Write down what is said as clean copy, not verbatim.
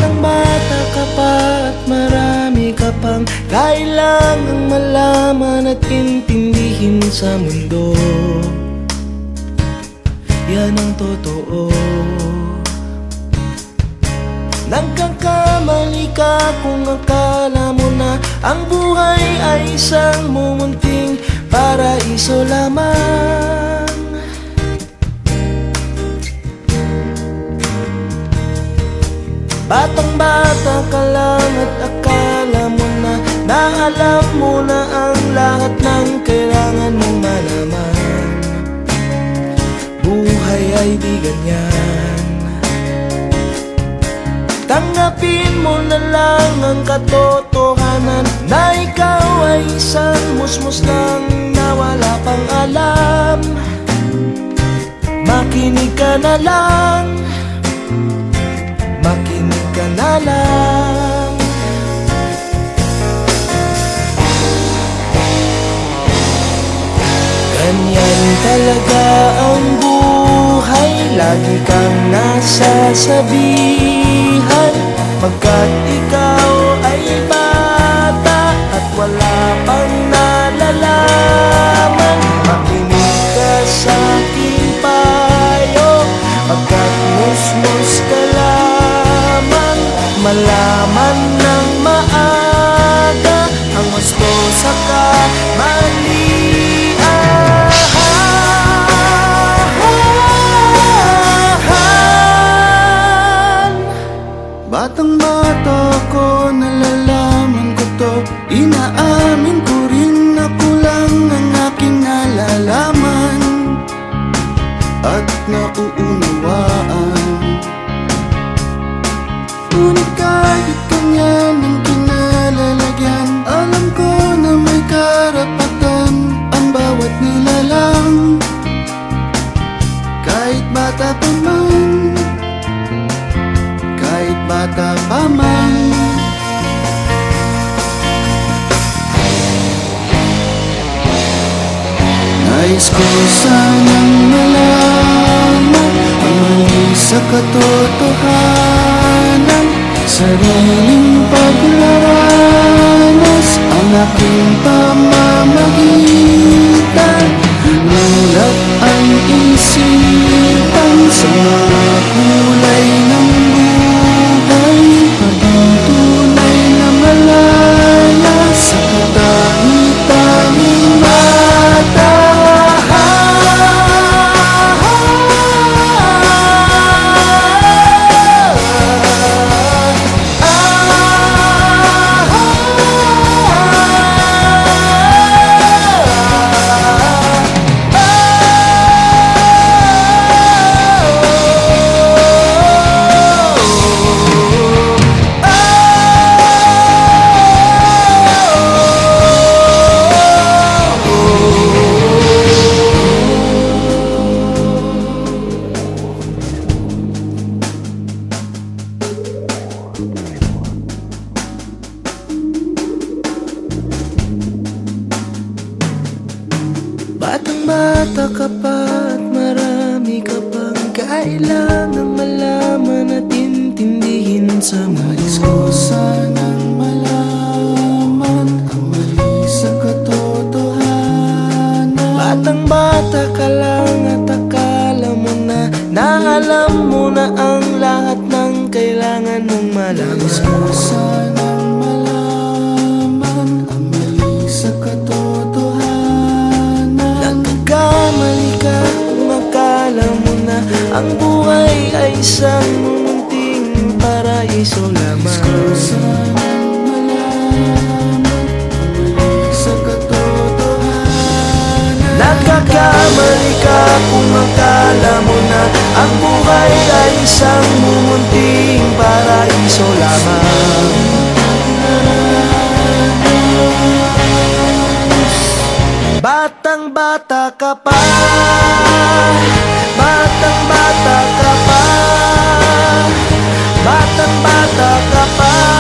Batang bata ka pa at marami ka pang kailangang malaman at intindihin sa mundo. Yan ang totoo. Nagkakamali ka kung akala mo na ang buhay ay isang mumunting paraiso lamang. Batang bata ka lang at akala mo na alam mo na ang lahat ng kailangan mong malaman. Buhay ay di ganyan. Tanggapin mo na lang ang katotohanan na ikaw ay isang musmus lang na wala pang alam. Makinig ka na lang, makinig ka na lang. Ganyan talaga ang buhay, lagi kang nasasabihan, pagkat ikaw ay bata at wala pang nalalaman. Makinig ka sa aking payo, pagkat musmus ka lamang. Malaman ng maaga ang gusto sa kamalian. Batang bata ko, nalalaman ko to, inaamin ko rin na kulang ang aking nalalaman at nauunawaan. Ngunit kahit ganyan ang kinalalagyan, alam ko na may karapatan ang bawat nilalang. Kahit bata pa man, kahit bata pa man. Nais ko sanang malaman ang mali sa katotohanan, sariling paglaranas ang aking pamamagitan. Mulat ang isipan sa mga kulay ng buhay, maging tunay na malaya sa katangi-tanging mata. Batang bata ka pa at marami ka pang kailangang malaman at intindihin sa nais ko sanang malaman ang mali sa katotohanan. Batang bata ka lang at akala mo na alam mo na ang lahat ng kailangan mong malaman. Nais ko sanang malaman ang mali sa katotohanan. Nagkakamali ka kung akala mo na ang buhay ay isang munting paraiso lamang. Nais ko sanang malaman ang mali sa katotohanan. Nagkakamali ka kung akala mo na ang buhay ay isang munting paraiso lamang. Batang bata ka pa, batang bata ka pa, batang bata ka pa.